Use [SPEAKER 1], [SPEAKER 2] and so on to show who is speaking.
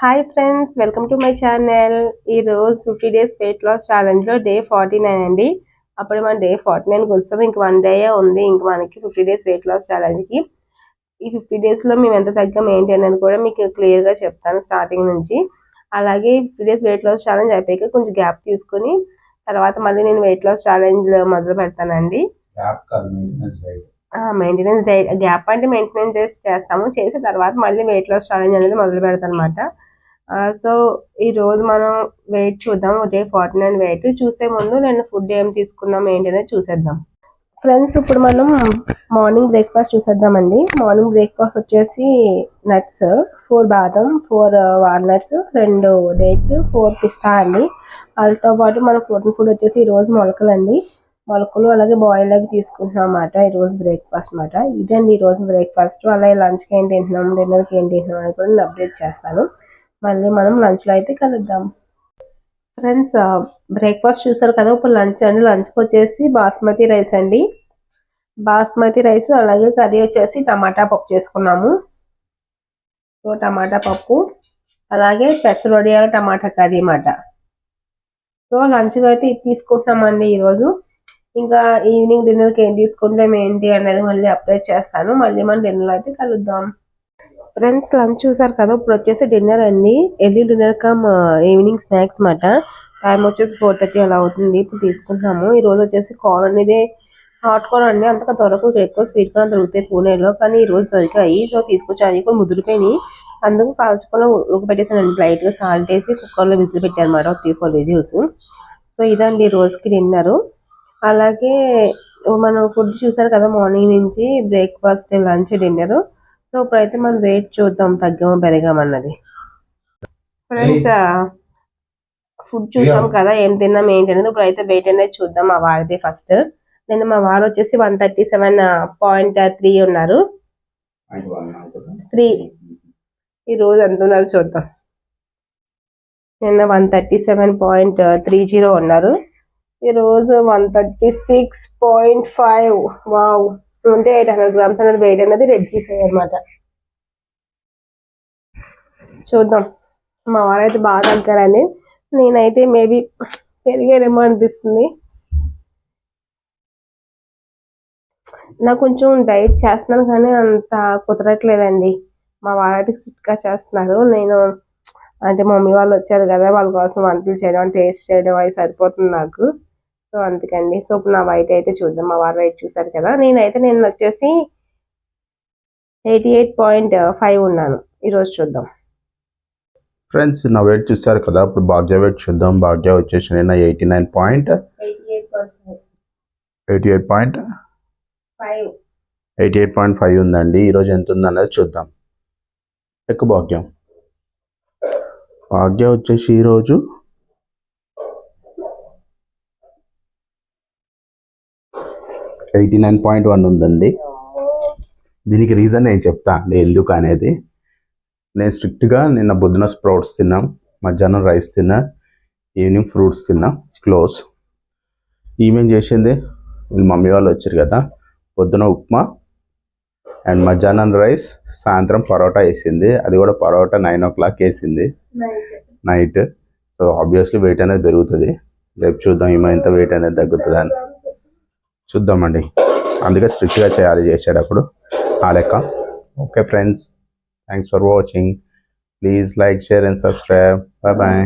[SPEAKER 1] Hi friends, welcome to my channel. ఈరోజు 50 days weight loss ఛాలెంజ్లో day 49 అండి. అప్పుడు మనం డే 49కి వస్తాం. ఇంక 1 డే ఉంది ఇంక మనకి 50 డేస్ వెయిట్ లాస్ ఛాలెంజ్కి. ఈ 50 డేస్లో మేము ఎంత తగ్గాం ఏంటి అనేది కూడా మీకు క్లియర్గా చెప్తాను స్టార్టింగ్ నుంచి. అలాగే 50 డేస్ వెయిట్ లాస్ ఛాలెంజ్ అయిపోయాక కొంచెం గ్యాప్ తీసుకుని తర్వాత మళ్ళీ నేను వెయిట్ లాస్ ఛాలెంజ్ మొదలు పెడతానండి. మెయింటెనెన్స్ డైట్ గ్యాప్ అంటే మెయింటెనెన్స్ డేస్ చేస్తాము, చేసిన తర్వాత మళ్ళీ వెయిట్ లాస్ ఛాలెంజ్ అనేది మొదలు పెడతాను అనమాట. సో ఈరోజు మనం వెయిట్ చూద్దాం. డే 49 వెయిట్ చూసే ముందు నేను ఫుడ్ ఏం తీసుకున్నాం ఏంటి అనేది చూసేద్దాం ఫ్రెండ్స్. ఇప్పుడు మనం మార్నింగ్ బ్రేక్ఫాస్ట్ చూసేద్దామండి. మార్నింగ్ బ్రేక్ఫాస్ట్ వచ్చేసి నట్స్ 4 బాదం, 4 వాల్నట్స్, 2 డేట్స్, 4 పిస్తా అండి. వాళ్ళతో పాటు మన ప్రోటీన్ ఫుడ్ వచ్చేసి ఈరోజు మొలకలండి. మొలకలు అలాగే బాయిల్ ఎగ్ తీసుకుంటున్నాం అన్నమాట ఈరోజు బ్రేక్ఫాస్ట్ అన్నమాట. ఇదండి ఈరోజు బ్రేక్ఫాస్ట్. అలాగే లంచ్కి ఏం తింటున్నాం, డిన్నర్కి ఏం తింటున్నాం అని కూడా నేను అప్డేట్ చేస్తాను. మళ్ళీ మనం లంచ్లో అయితే కలుద్దాం ఫ్రెండ్స్. బ్రేక్ఫాస్ట్ చూసారు కదా, ఇప్పుడు లంచ్ అండి. లంచ్కి వచ్చేసి బాస్మతి రైస్ అండి. బాస్మతి రైస్ అలాగే కర్రీ వచ్చేసి టమాటా పప్పు చేసుకున్నాము. సో టమాటా పప్పు అలాగే పెసరొడియాల టమాటా కర్రీ అన్నమాట. సో లంచ్కి అయితే ఇది తీసుకుంటున్నామండి ఈరోజు. ఇంకా ఈవినింగ్ డిన్నర్కి ఏం తీసుకుంటాం ఏంటి అనేది మళ్ళీ అప్డేట్ చేస్తాను. మళ్ళీ మనం డిన్నర్లో అయితే కలుద్దాం ఫ్రెండ్స్. లంచ్ చూసారు కదా, ఇప్పుడు వచ్చేసి డిన్నర్ అండి. Early dinner come evening snacks అన్నమాట. టైం వచ్చేసి 4:30 అలా అవుతుంది. ఇప్పుడు తీసుకుంటున్నాము. ఈ రోజు వచ్చేసి కార్న్ అనేది హాట్ కార్న్ అండి. అంతగా దొరకదు, ఎక్కువ స్వీట్ కార్న్ దొరుకుతాయి పూణేలో, కానీ ఈ రోజు దొరికాయి. సో తీసుకొచ్చాను. అవి కూడా ముదిరిపోయినాయి, అందుకు కాల్చుకొని ఉడకబెట్టేసానండి. లైట్గా సాల్ట్ వేసి కుక్కర్లో విజిల్ పెట్టాను అనమాట, 3-4 విజిల్స్. సో ఇదండి ఈ రోజుకి డిన్నర్. అలాగే మనం ఫుడ్ చూసారు కదా, మార్నింగ్ నుంచి బ్రేక్ఫాస్ట్, లంచ్, డిన్నర్. సో ఇప్పుడైతే మనం వెయిట్ చూద్దాం తగ్గాము పెరిగామన్నది ఫ్రెండ్స్. ఫుడ్ చూసాం కదా ఏం తిన్నాం ఏంటి అనేది. ఇప్పుడైతే వెయిట్ అనేది చూద్దాం మా వారిది ఫస్ట్. నేను మా వారు వచ్చేసి 137.3 ఉన్నారు. 3 ఈ రోజు ఎంత ఉన్నారు చూద్దాం. నిన్న 137.30 ఉన్నారు. ఈ రోజు 136.5. వావ్, ఉంటే 800 గ్రామ్స్ అనేది వెయిట్ అనేది రెడ్యూస్ అయ్యాయి అనమాట. చూద్దాం. మా వారైతే బాగా తగ్గారని, నేనైతే మేబీ పెరిగానేమో అనిపిస్తుంది. నాకు కొంచెం డైట్ చేస్తున్నాను కానీ అంత కుదరట్లేదండి. మా వారైతే స్ట్రిక్ట్గా చేస్తున్నారు. నేను అంటే మమ్మీ వాళ్ళు వచ్చారు కదా, వాళ్ళ కోసం వంటలు చేయడం, టేస్ట్ చేయడం అవి సరిపోతుంది నాకు. సో అందుకండి. సో ఇప్పుడు నా వెయిట్ అయితే చూద్దాం. మా వారు వెయిట్ చూసారు కదా, నేను వచ్చేసి 88.5 ఉన్నాను. ఈరోజు చూద్దాం
[SPEAKER 2] ఫ్రెండ్స్. నా వెయిట్ చూసారు కదా, ఇప్పుడు భాగ్య వెయిట్ చూద్దాం. భాగ్య వచ్చేసి నిన్న 88.5 ఉందండి. ఈరోజు ఎంత ఉందన్నది చూద్దాం. ఎక్కువ భాగ్యం. భాగ్య వచ్చేసి ఈరోజు 89.1 ఉందండి. దీనికి రీజన్ నేను చెప్తా అండి ఎందుకు అనేది. నేను స్ట్రిక్ట్గా నిన్న పొద్దున స్ప్రౌట్స్ తిన్నాం, మధ్యాహ్నం రైస్ తిన్నా, ఈవినింగ్ ఫ్రూట్స్ తిన్నా, క్లోజ్. ఈవినింగ్ చేసింది వీళ్ళు మమ్మీ వాళ్ళు వచ్చారు కదా, పొద్దున ఉప్మా అండ్ మధ్యాహ్నం రైస్, సాయంత్రం పరోటా వేసింది. అది కూడా పరోటా 9 o'clock వేసింది నైట్. సో ఆబ్వియస్లీ వెయిట్ అనేది పెరుగుతుంది. రేపు చూద్దాం ఈమె ఎంత వెయిట్ అనేది తగ్గుతుంది అని చూద్దామండి. అందుకే స్ట్రిక్ట్గా చేయాలి చేసేటప్పుడు ఆ లెక్క. Okay friends, thanks for watching. Please like, share and subscribe. Bye bye.